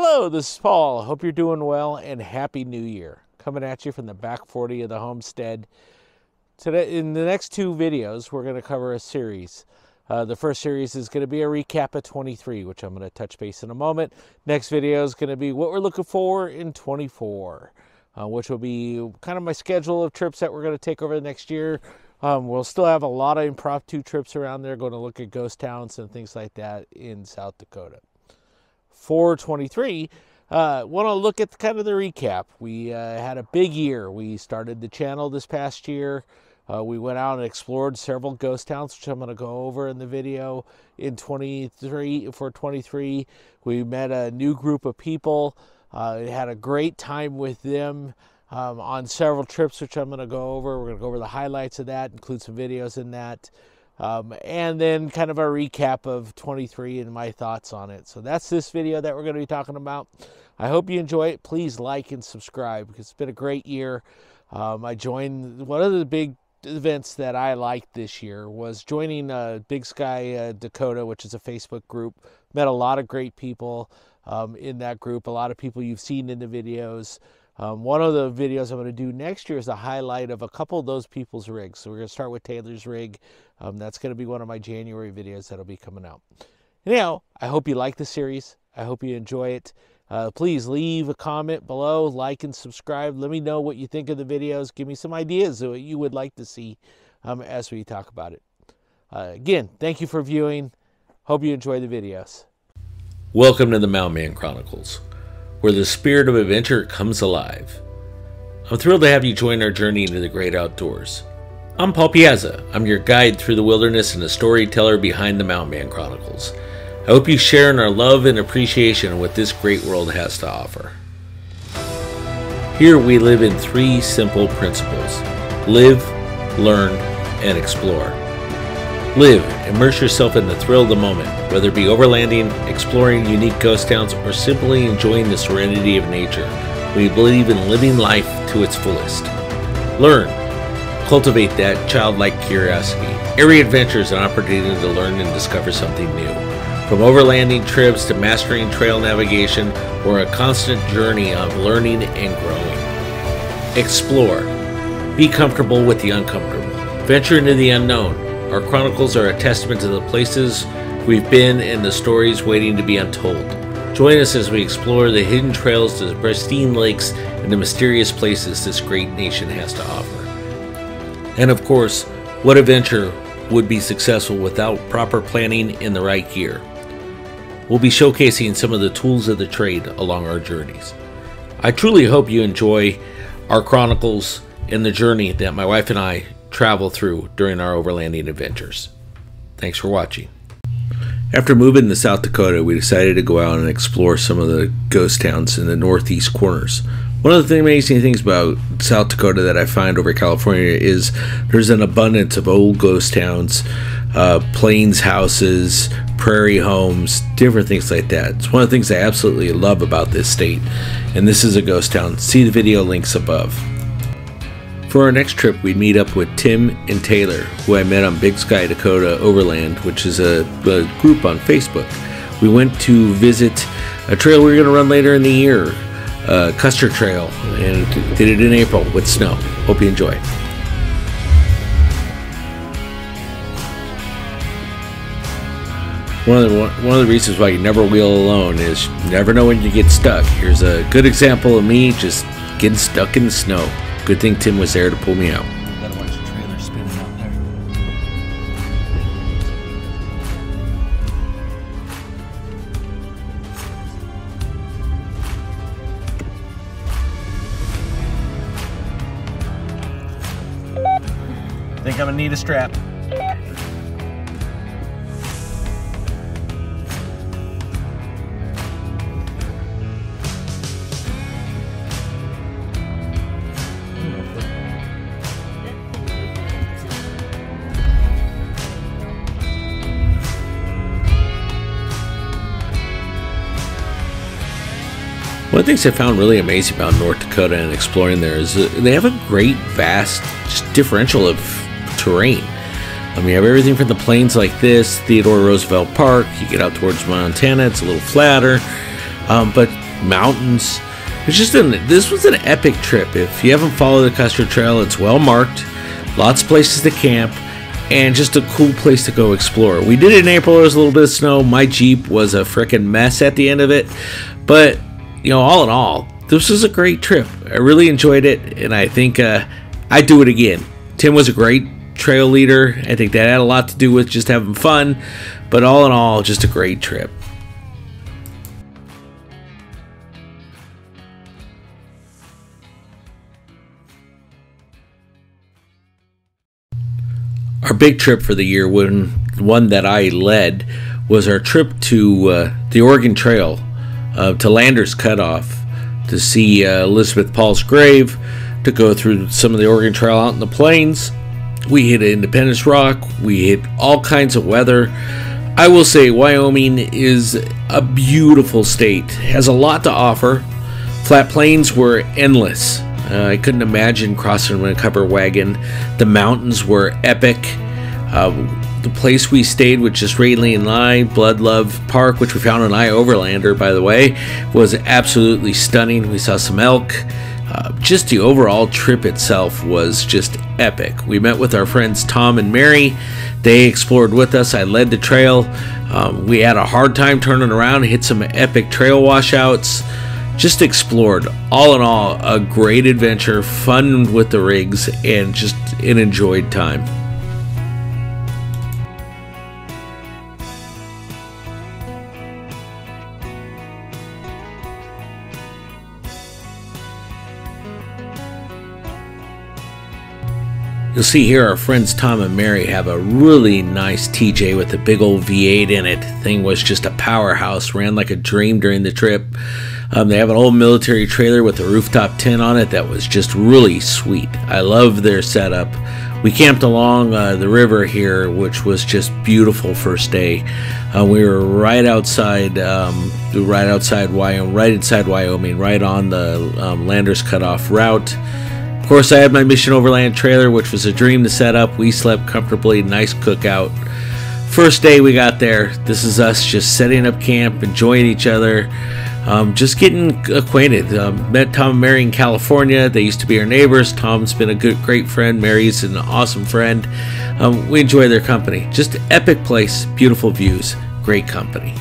Hello, this is Paul. Hope you're doing well and Happy New Year. Coming at you from the back 40 of the Homestead. Today, in the next two videos, we're going to cover a series. The first series is going to be a recap of 23, which I'm going to touch base in a moment. Next video is going to be what we're looking for in 24, which will be kind of my schedule of trips that we're going to take over the next year. We'll still have a lot of impromptu trips around there, going to look at ghost towns and things like that in South Dakota. For 23, want to look at kind of the recap. We had a big year. We started the channel this past year. We went out and explored several ghost towns, which I'm going to go over in the video. In 23, we met a new group of people. Had a great time with them on several trips, which I'm going to go over. We're going to go over the highlights of that, include some videos in that. And then kind of a recap of 23 and my thoughts on it. So that's this video that we're going to be talking about. I hope you enjoy it. Please like and subscribe because it's been a great year. I joined one of the big events that I liked this year was joining Big Sky Dakota, which is a Facebook group. Met a lot of great people in that group, a lot of people you've seen in the videos. One of the videos I'm going to do next year is a highlight of a couple of those people's rigs. So we're going to start with Taylor's rig. That's going to be one of my January videos that'll be coming out. Anyhow, I hope you like the series. I hope you enjoy it. Please leave a comment below, like and subscribe. Let me know what you think of the videos. Give me some ideas of what you would like to see as we talk about it. Again, thank you for viewing. Hope you enjoy the videos. Welcome to the Mountain Man Chronicles, where the spirit of adventure comes alive. I'm thrilled to have you join our journey into the great outdoors. I'm Paul Piazza. I'm your guide through the wilderness and the storyteller behind the Mountain Man Chronicles. I hope you share in our love and appreciation of what this great world has to offer. Here we live in three simple principles: live, learn, and explore. Live, immerse yourself in the thrill of the moment, whether it be overlanding, exploring unique ghost towns, or simply enjoying the serenity of nature. We believe in living life to its fullest. Learn, cultivate that childlike curiosity, eerie adventures and opportunity to learn and discover something new. From overlanding trips to mastering trail navigation, we're a constant journey of learning and growing. Explore, be comfortable with the uncomfortable, venture into the unknown. Our chronicles are a testament to the places we've been and the stories waiting to be untold. Join us as we explore the hidden trails to the pristine lakes and the mysterious places this great nation has to offer. And of course, what adventure would be successful without proper planning and the right gear? We'll be showcasing some of the tools of the trade along our journeys. I truly hope you enjoy our chronicles and the journey that my wife and I travel through during our overlanding adventures. Thanks for watching. After moving to South Dakota, we decided to go out and explore some of the ghost towns in the northeast corners. One of the amazing things about South Dakota that I find over California is there's an abundance of old ghost towns, plains houses, prairie homes, different things like that. It's one of the things I absolutely love about this state, and this is a ghost town. See the video links above. For our next trip, we'd meet up with Tim and Taylor, who I met on Big Sky Dakota Overland, which is a group on Facebook. We went to visit a trail we're going to run later in the year, Custar Trail, and did it in April with snow. Hope you enjoy. One of the reasons why you never wheel alone is you never know when you get stuck. Here's a good example of me just getting stuck in the snow. Good thing Tim was there to pull me out. Gotta watch the trailer spinning out there. I think I'm gonna need a strap. One of the things I found really amazing about North Dakota and exploring there is they have a great, vast differential of terrain. You have everything from the plains like this, Theodore Roosevelt Park. You get out towards Montana, it's a little flatter. But mountains. This was an epic trip. If you haven't followed the Custar Trail, it's well marked, lots of places to camp, and just a cool place to go explore. We did it in April. There was a little bit of snow. My Jeep was a freaking mess at the end of it, but you know, all in all, this was a great trip. I really enjoyed it, and I think I'd do it again. Tim was a great trail leader. I think that had a lot to do with just having fun, but all in all, just a great trip. Our big trip for the year, one that I led, was our trip to the Oregon Trail, to Landers Cutoff, to see Elizabeth Paul's grave, to go through some of the Oregon Trail out in the plains. We hit Independence Rock. We hit all kinds of weather. I will say Wyoming is a beautiful state. It has a lot to offer. Flat plains were endless. I couldn't imagine crossing in a covered wagon. The mountains were epic. The place we stayed, which is Rainley and I, Blood Love Park, which we found on Overlander, by the way, was absolutely stunning. We saw some elk. Just the overall trip itself was just epic. We met with our friends Tom and Mary. They explored with us. I led the trail. We had a hard time turning around, hit some epic trail washouts. Just explored. All in all, a great adventure, fun with the rigs, and just an enjoyed time. You'll see here our friends Tom and Mary have a really nice TJ with a big old V8 in it. Thing was just a powerhouse, ran like a dream during the trip. They have an old military trailer with a rooftop tent on it that was just really sweet. I love their setup. We camped along the river here, which was just beautiful first day. We were right outside Wyoming, right inside Wyoming, right on the Landers Cutoff route. Of course, I had my Mission Overland trailer, which was a dream to set up. We slept comfortably, nice cookout. First day we got there, this is us just setting up camp, enjoying each other, just getting acquainted. Met Tom and Mary in California. They used to be our neighbors. Tom's been a great friend. Mary's an awesome friend. We enjoy their company. Just an epic place, beautiful views, great company.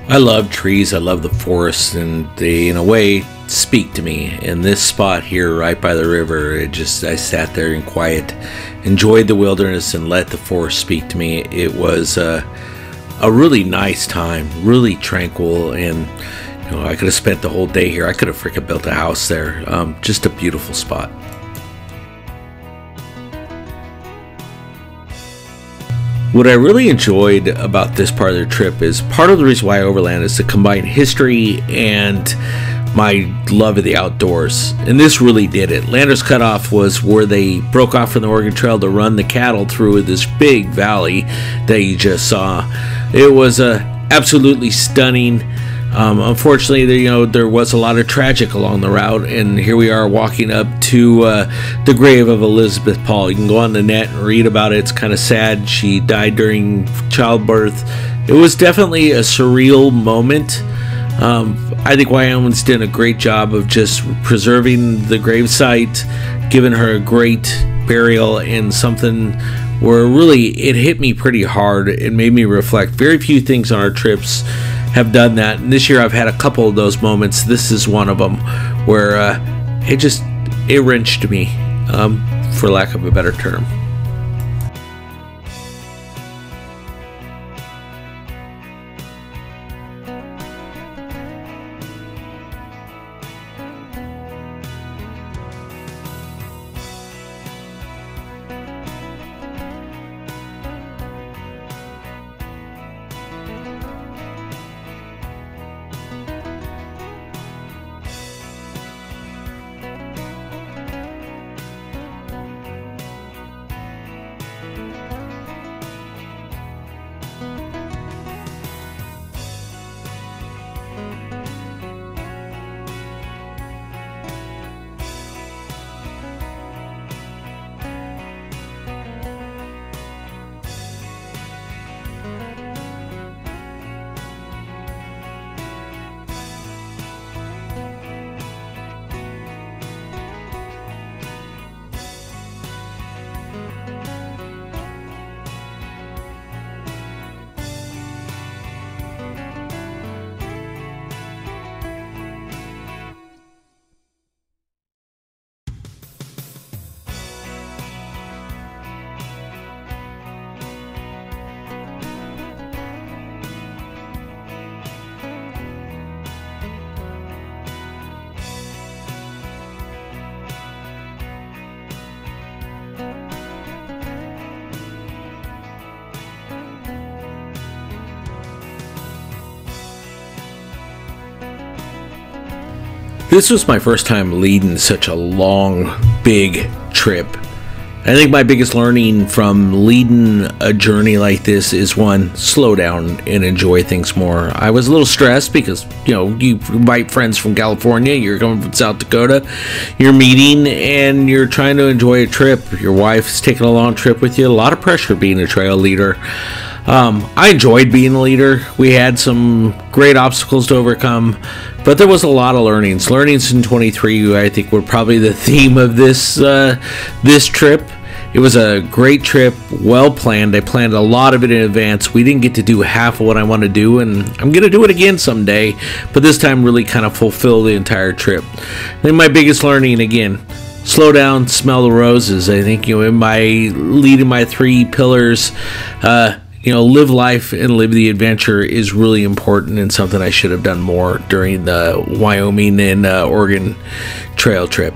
I love trees, I love the forests, and they, in a way, speak to me. In this spot here, right by the river, I sat there in quiet, enjoyed the wilderness, and let the forest speak to me. It was a really nice time, really tranquil, and you know, I could have spent the whole day here. I could have freaking built a house there. Just a beautiful spot. What I really enjoyed about this part of the trip is part of the reason why I overland is to combine history and my love of the outdoors. And this really did it. Landers Cutoff was where they broke off from the Oregon Trail to run the cattle through this big valley that you just saw. It was absolutely stunning. Unfortunately, there was a lot of tragic along the route, and here we are walking up to the grave of Elizabeth Paul. You can go on the net and read about it. It's kind of sad. She died during childbirth. It was definitely a surreal moment. I think Wyoming's done a great job of just preserving the gravesite, giving her a great burial, and something where really it hit me pretty hard. It made me reflect. Very few things on our trips have done that, and this year I've had a couple of those moments. This is one of them where it wrenched me, for lack of a better term. This was my first time leading such a long, big trip. I think my biggest learning from leading a journey like this is one, slow down and enjoy things more. I was a little stressed because, you know, you invite friends from California, you're coming from South Dakota, you're meeting and you're trying to enjoy a trip. Your wife's taking a long trip with you. A lot of pressure being a trail leader. I enjoyed being a leader. We had some great obstacles to overcome, but there was a lot of learnings. Learnings in 23, I think, were probably the theme of this trip. It was a great trip, well planned. I planned a lot of it in advance. We didn't get to do half of what I want to do, and I'm going to do it again someday, but this time really kind of fulfill the entire trip. Then my biggest learning, again, slow down, smell the roses. I think, you know, in my leading my 3 pillars, you know, live life and live the adventure is really important and something I should have done more during the Wyoming and Oregon trail trip.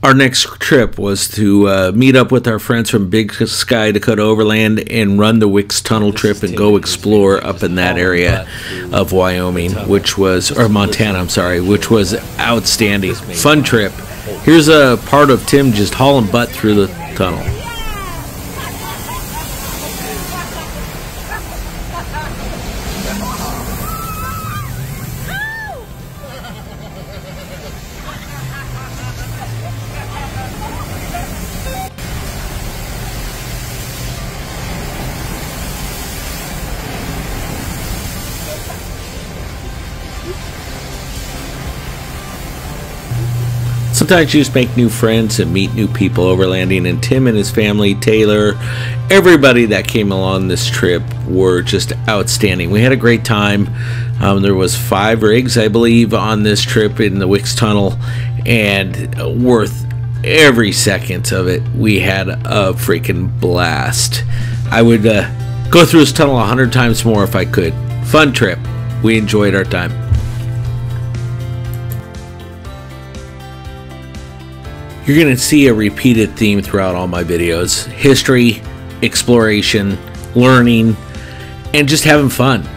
Our next trip was to meet up with our friends from Big Sky, Dakota Overland and run the Wicks tunnel trip and go explore up in that area of Wyoming, which was, or Montana, I'm sorry, which was outstanding. Fun trip. Here's a part of Tim just hauling butt through the tunnel. Sometimes you just make new friends and meet new people overlanding, and Tim and his family, Taylor, everybody that came along this trip were just outstanding. We had a great time. There was 5 rigs, I believe, on this trip in the Wicks Tunnel, and worth every second of it. We had a freaking blast. I would go through this tunnel 100 times more if I could. Fun trip. We enjoyed our time. You're going to see a repeated theme throughout all my videos. History, exploration, learning, and just having fun.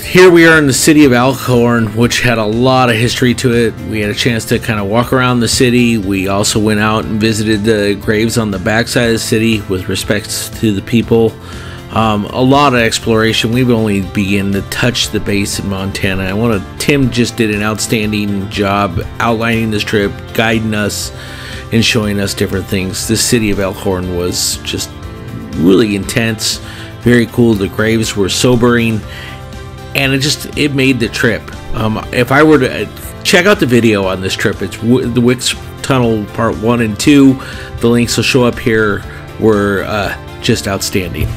Here we are in the city of Elkhorn, which had a lot of history to it. We had a chance to kind of walk around the city. We also went out and visited the graves on the backside of the city with respect to the people. A lot of exploration. We've only begun to touch the base in Montana. Tim just did an outstanding job outlining this trip, guiding us, and showing us different things. This city of Elkhorn was just really intense, very cool. The graves were sobering, and it made the trip. If I were to check out the video on this trip, it's the Wicks Tunnel Part 1 and 2. The links will show up here. Were just outstanding.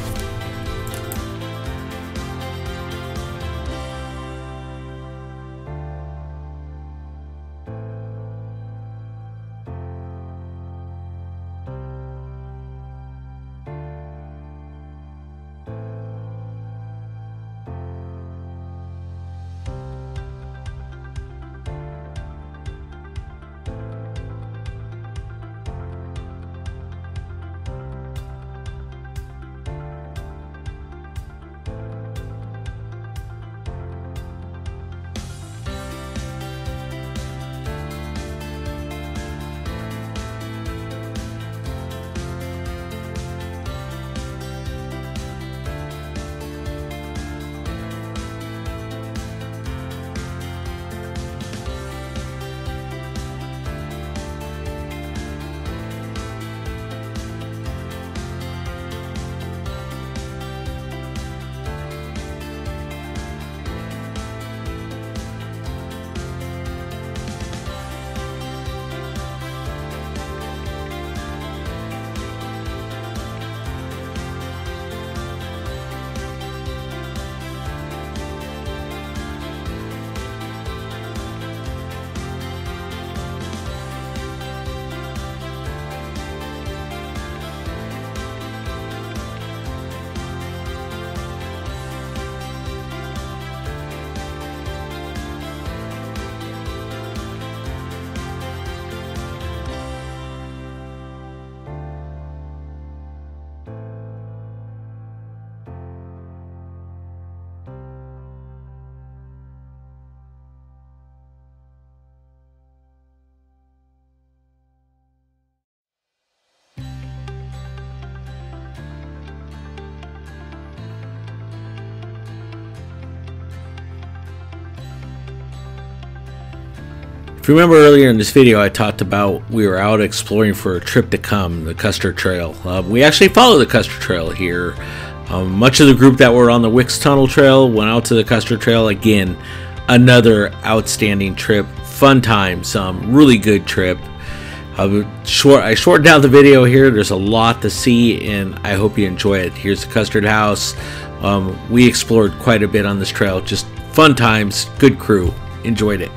If you remember earlier in this video, I talked about we were out exploring for a trip to come, the Custar Trail. We actually follow the Custar Trail here. Much of the group that were on the Wicks Tunnel Trail went out to the Custar Trail. Again, another outstanding trip. Fun times, really good trip. I shortened down the video here. There's a lot to see, and I hope you enjoy it. Here's the Custard House. We explored quite a bit on this trail. Just fun times, good crew. Enjoyed it.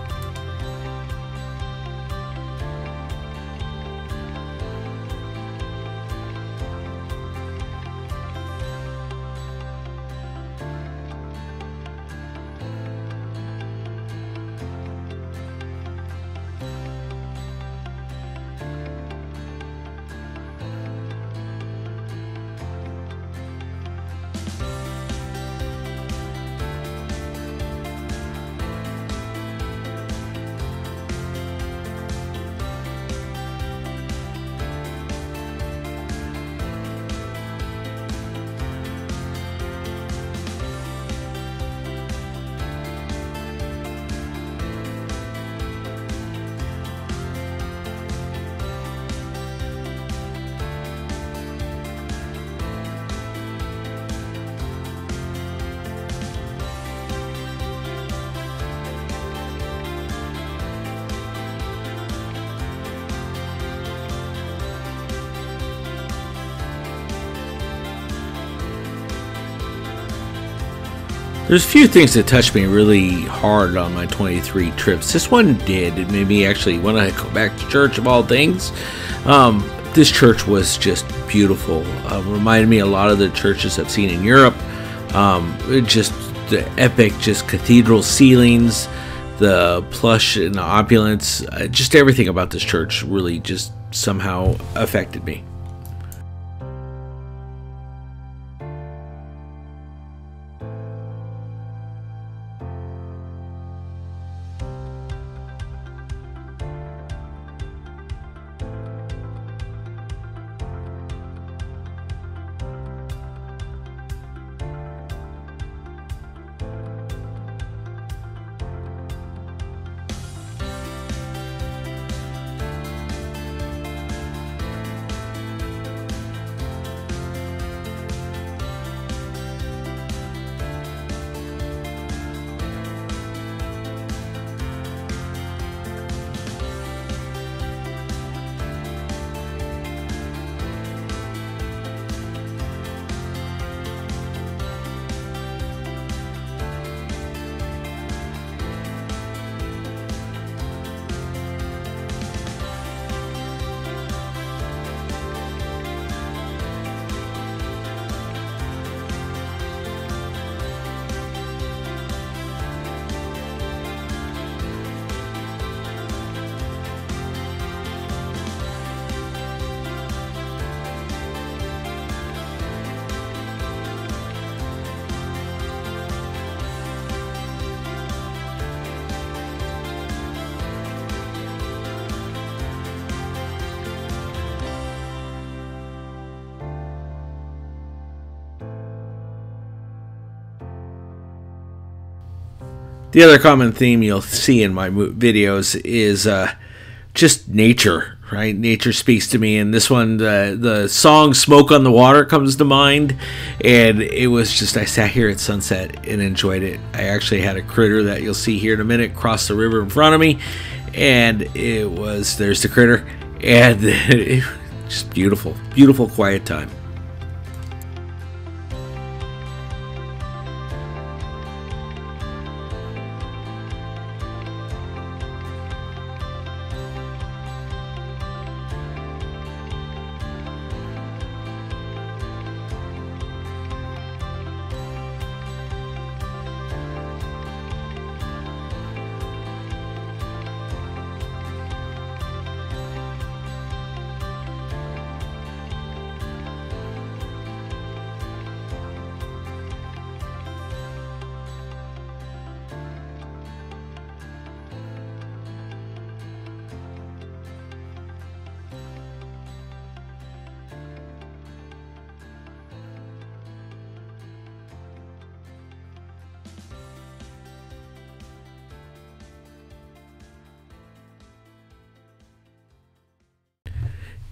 There's a few things that touched me really hard on my 23 trips. This one did. It made me actually want to go back to church of all things. This church was just beautiful. Reminded me a lot of the churches I've seen in Europe. Just the epic, just cathedral ceilings, the plush and the opulence. Just everything about this church really just somehow affected me. The other common theme you'll see in my videos is just nature, right? Nature speaks to me, and this one, the song "Smoke on the Water" comes to mind, and it was just, I sat here at sunset and enjoyed it. I actually had a critter that you'll see here in a minute cross the river in front of me, and there's the critter, and it was just beautiful, beautiful quiet time.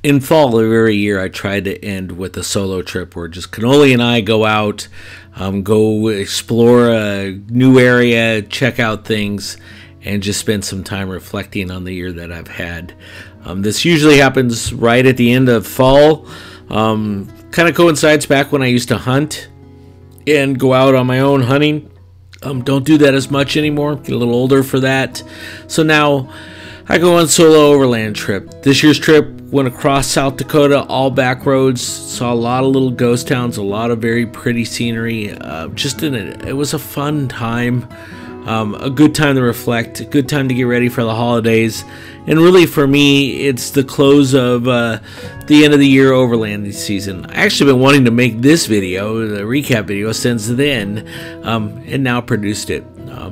In fall of every year, I try to end with a solo trip where just Cannoli and I go out, go explore a new area, check out things, and just spend some time reflecting on the year that I've had. This usually happens right at the end of fall. Kind of coincides back when I used to hunt and go out on my own hunting. Don't do that as much anymore. Get a little older for that. So now I go on solo overland trip. This year's trip went across South Dakota, all back roads. Saw a lot of little ghost towns, a lot of very pretty scenery. It was a fun time. A good time to reflect, a good time to get ready for the holidays. And really for me, it's the close of the end of the year overlanding season. I actually been wanting to make this video, the recap video, since then, and now produced it.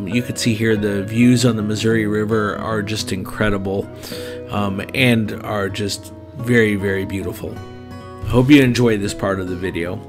You can see here the views on the Missouri River are just incredible, and are just very, very beautiful. I hope you enjoyed this part of the video.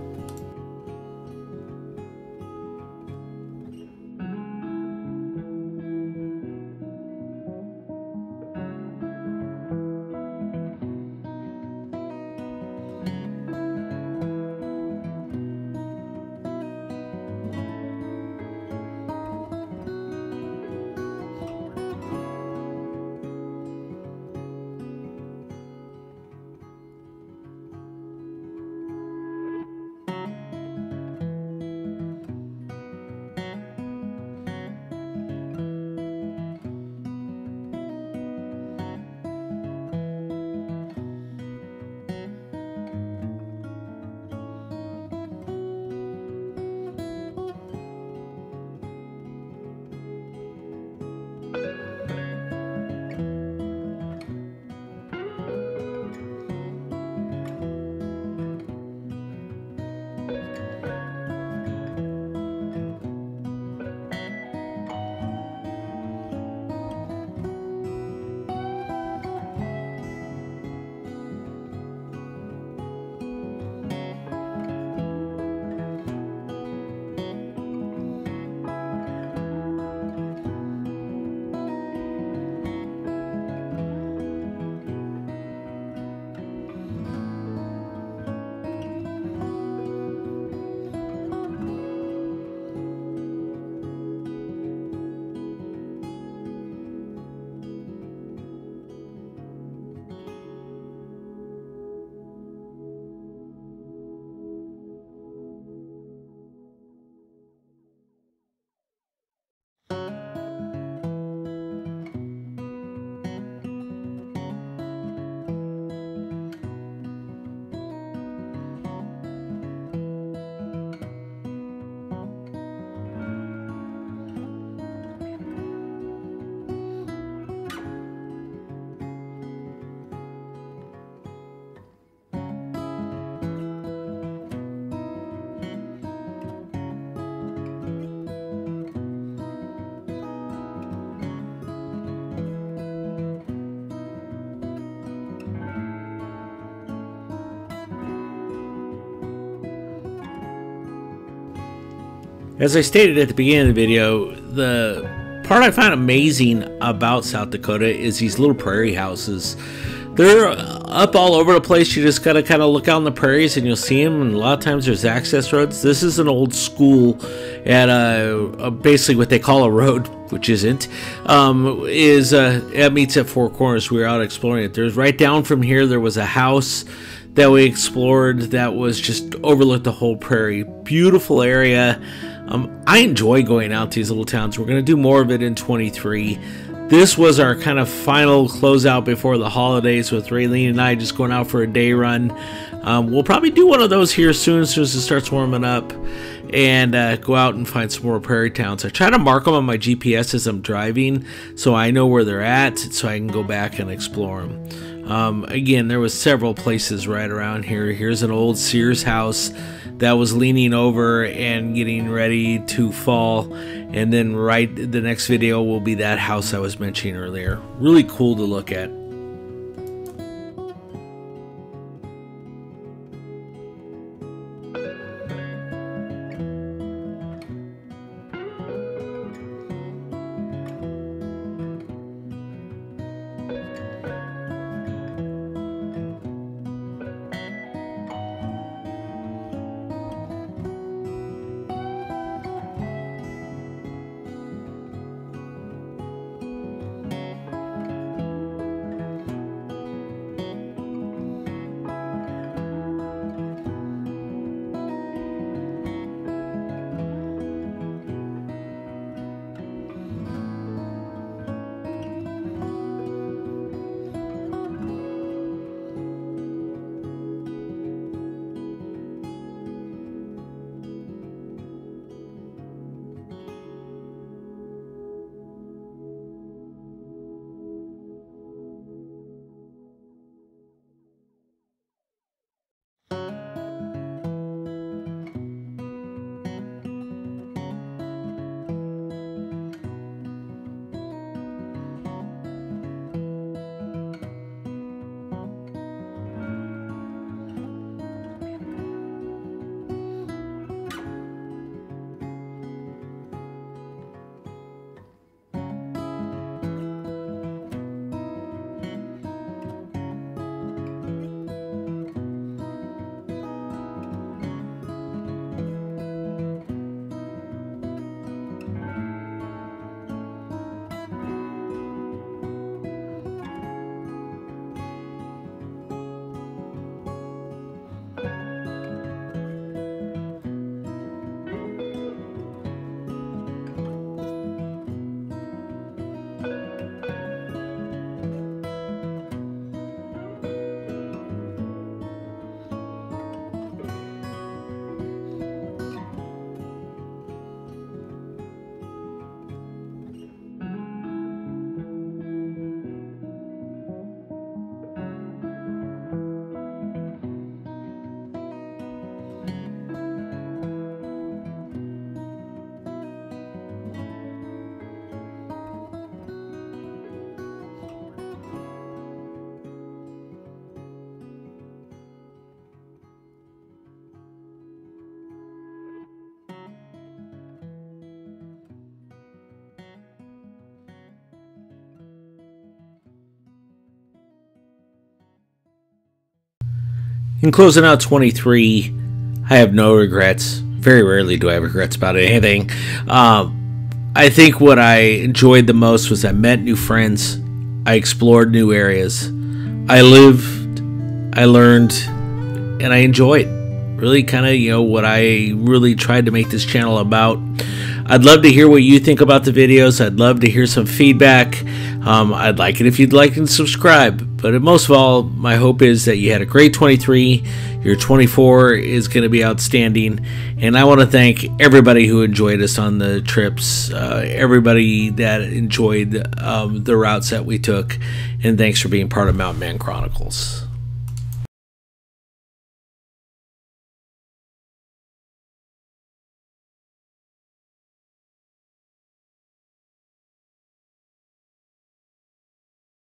As I stated at the beginning of the video, the part I find amazing about South Dakota is these little prairie houses. They're up all over the place. You just gotta kind of look out in the prairies and you'll see them, and a lot of times there's access roads. This is an old school at basically what they call a road, which isn't, it meets at Four Corners. We were out exploring it. There's right down from here, there was a house that we explored that was just overlooked the whole prairie. Beautiful area. I enjoy going out to these little towns. We're going to do more of it in 23. This was our kind of final closeout before the holidays, with Raylene and I just going out for a day run. We'll probably do one of those here soon as it starts warming up, and go out and find some more prairie towns. I try to mark them on my GPS as I'm driving so I know where they're at, so I can go back and explore them. Again, there was several places right around here. Here's an old Sears house that was leaning over and getting ready to fall, and then right the next video will be that house I was mentioning earlier. Really cool to look at. In closing out 23, I have no regrets. Very rarely do I have regrets about anything. I think what I enjoyed the most was I met new friends. I explored new areas. I lived, I learned, and I enjoyed. Really kind of, what I really tried to make this channel about. I'd love to hear what you think about the videos. I'd love to hear some feedback. I'd like it if you'd like and subscribe. But most of all, my hope is that you had a great 23. Your 24 is going to be outstanding. And I want to thank everybody who enjoyed us on the trips, everybody that enjoyed the routes that we took. And thanks for being part of Mountain Man Chronicles.